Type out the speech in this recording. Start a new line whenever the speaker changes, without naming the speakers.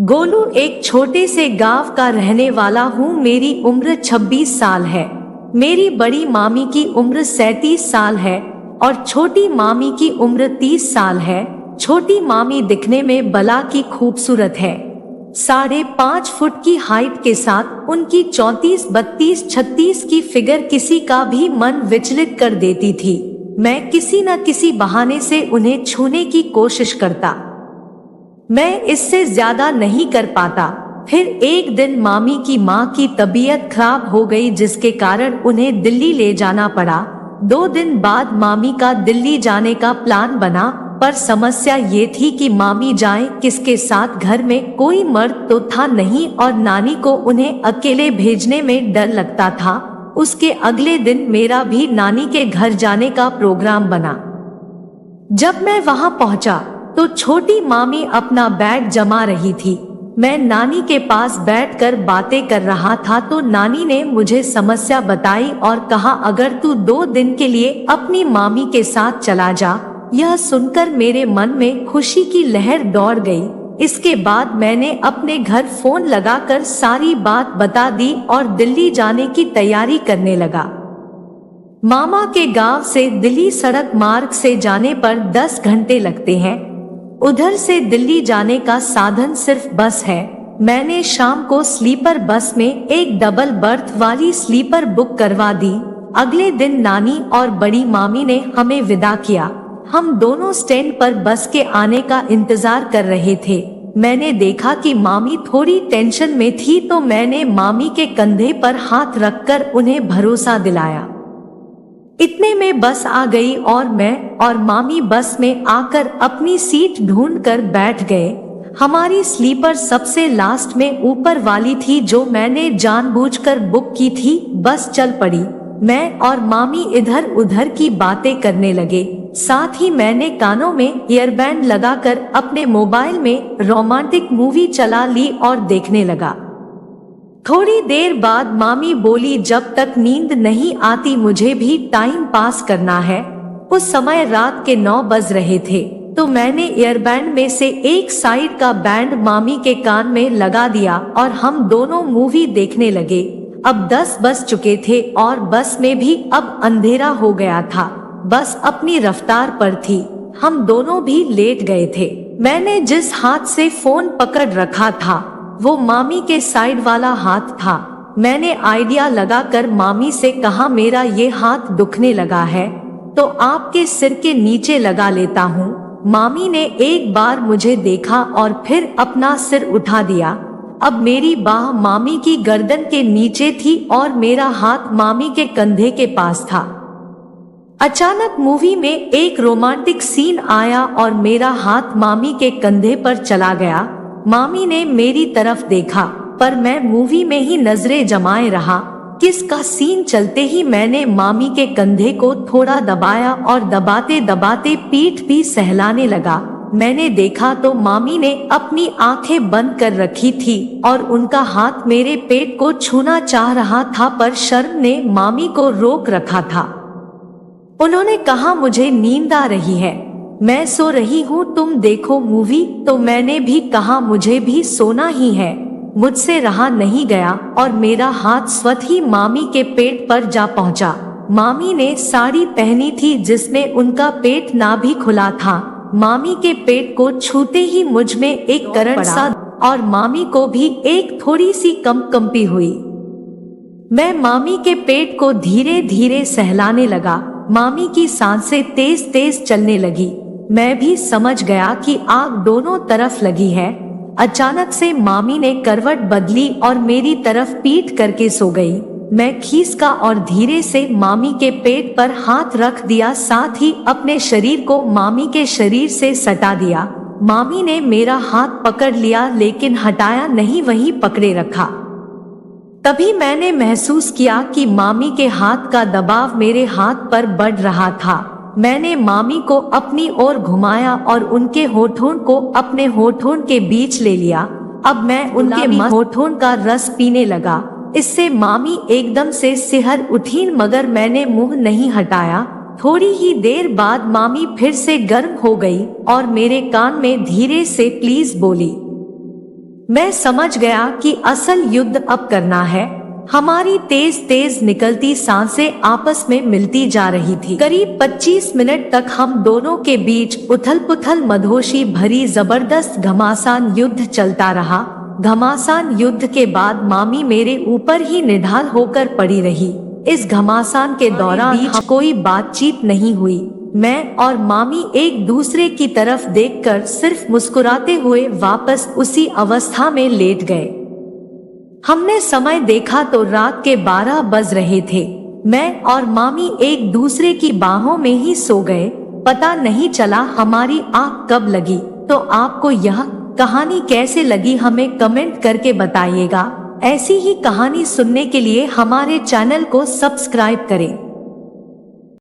गोलू एक छोटे से गांव का रहने वाला हूँ। मेरी उम्र 26 साल है। मेरी बड़ी मामी की उम्र 37 साल है और छोटी मामी की उम्र 30 साल है। छोटी मामी दिखने में बला की खूबसूरत है। 5.5 फुट की हाइट के साथ उनकी 34, 32, 36 की फिगर किसी का भी मन विचलित कर देती थी। मैं किसी न किसी बहाने से उन्हें छूने की कोशिश करता। मैं इससे ज्यादा नहीं कर पाता। फिर एक दिन मामी की माँ की तबीयत खराब हो गई, जिसके कारण उन्हें दिल्ली ले जाना पड़ा। 2 दिन बाद मामी का दिल्ली जाने का प्लान बना, पर समस्या ये थी कि मामी जाएं किसके साथ। घर में कोई मर्द तो था नहीं और नानी को उन्हें अकेले भेजने में डर लगता था। उसके अगले दिन मेरा भी नानी के घर जाने का प्रोग्राम बना। जब मैं वहां पहुंचा तो छोटी मामी अपना बैग जमा रही थी। मैं नानी के पास बैठकर बातें कर रहा था तो नानी ने मुझे समस्या बताई और कहा, अगर तू 2 दिन के लिए अपनी मामी के साथ चला जा। यह सुनकर मेरे मन में खुशी की लहर दौड़ गई। इसके बाद मैंने अपने घर फोन लगाकर सारी बात बता दी और दिल्ली जाने की तैयारी करने लगा। मामा के गांव से दिल्ली सड़क मार्ग से जाने पर 10 घंटे लगते हैं। उधर से दिल्ली जाने का साधन सिर्फ बस है। मैंने शाम को स्लीपर बस में एक डबल बर्थ वाली स्लीपर बुक करवा दी। अगले दिन नानी और बड़ी मामी ने हमें विदा किया। हम दोनों स्टैंड पर बस के आने का इंतजार कर रहे थे। मैंने देखा कि मामी थोड़ी टेंशन में थी तो मैंने मामी के कंधे पर हाथ रखकर उन्हें भरोसा दिलाया। इतने में बस आ गई और मैं और मामी बस में आकर अपनी सीट ढूंढकर बैठ गए। हमारी स्लीपर सबसे लास्ट में ऊपर वाली थी, जो मैंने जानबूझकर बुक की थी। बस चल पड़ी। मैं और मामी इधर उधर की बातें करने लगे। साथ ही मैंने कानों में ईयरबैंड लगाकर अपने मोबाइल में रोमांटिक मूवी चला ली और देखने लगा। थोड़ी देर बाद मामी बोली, जब तक नींद नहीं आती मुझे भी टाइम पास करना है। उस समय रात के 9 बज रहे थे तो मैंने ईयरबैंड में से एक साइड का बैंड मामी के कान में लगा दिया और हम दोनों मूवी देखने लगे। अब 10 बज चुके थे और बस में भी अब अंधेरा हो गया था। बस अपनी रफ्तार पर थी। हम दोनों भी लेट गए थे। मैंने जिस हाथ से फोन पकड़ रखा था वो मामी के साइड वाला हाथ था। मैंने आइडिया लगाकर मामी से कहा, मेरा ये हाथ दुखने लगा है तो आपके सिर के नीचे लगा लेता हूँ। मामी ने एक बार मुझे देखा और फिर अपना सिर उठा दिया। अब मेरी बाह मामी की गर्दन के नीचे थी और मेरा हाथ मामी के कंधे के पास था। अचानक मूवी में एक रोमांटिक सीन आया और मेरा हाथ मामी के कंधे पर चला गया। मामी ने मेरी तरफ देखा पर मैं मूवी में ही नजरें जमाए रहा। किसका सीन चलते ही मैंने मामी के कंधे को थोड़ा दबाया और दबाते दबाते पीठ भी सहलाने लगा। मैंने देखा तो मामी ने अपनी आंखें बंद कर रखी थी और उनका हाथ मेरे पेट को छूना चाह रहा था, पर शर्म ने मामी को रोक रखा था। उन्होंने कहा, मुझे नींद आ रही है, मैं सो रही हूँ, तुम देखो मूवी। तो मैंने भी कहा, मुझे भी सोना ही है। मुझसे रहा नहीं गया और मेरा हाथ स्वतः ही मामी के पेट पर जा पहुँचा। मामी ने साड़ी पहनी थी जिसमें उनका पेट ना भी खुला था। मामी के पेट को छूते ही मुझ में एक करंट सा और मामी को भी एक थोड़ी सी कंपी हुई। मैं मामी के पेट को धीरे धीरे सहलाने लगा। मामी की सांसें तेज तेज चलने लगी। मैं भी समझ गया कि आग दोनों तरफ लगी है। अचानक से मामी ने करवट बदली और मेरी तरफ पीठ करके सो गई। मैं खींचका और धीरे से मामी के पेट पर हाथ रख दिया, साथ ही अपने शरीर को मामी के शरीर से सटा दिया। मामी ने मेरा हाथ पकड़ लिया लेकिन हटाया नहीं, वहीं पकड़े रखा। तभी मैंने महसूस किया कि मामी के हाथ का दबाव मेरे हाथ पर बढ़ रहा था। मैंने मामी को अपनी ओर घुमाया और उनके होठों को अपने होठों के बीच ले लिया। अब मैं उनके होठों का रस पीने लगा। इससे मामी एकदम से सिहर उठी, मगर मैंने मुंह नहीं हटाया। थोड़ी ही देर बाद मामी फिर से गर्म हो गई और मेरे कान में धीरे से प्लीज बोली। मैं समझ गया कि असल युद्ध अब करना है। हमारी तेज तेज निकलती सांसें आपस में मिलती जा रही थी। करीब 25 मिनट तक हम दोनों के बीच उथल पुथल मधोशी भरी जबरदस्त घमासान युद्ध चलता रहा। घमासान युद्ध के बाद मामी मेरे ऊपर ही निढाल होकर पड़ी रही। इस घमासान के दौरान कोई बातचीत नहीं हुई। मैं और मामी एक दूसरे की तरफ देखकर सिर्फ मुस्कुराते हुए वापस उसी अवस्था में लेट गए। हमने समय देखा तो रात के 12 बज रहे थे। मैं और मामी एक दूसरे की बाहों में ही सो गए। पता नहीं चला हमारी आँख कब लगी। तो आपको यह कहानी कैसे लगी हमें कमेंट करके बताइएगा। ऐसी ही कहानी सुनने के लिए हमारे चैनल को सब्सक्राइब करें।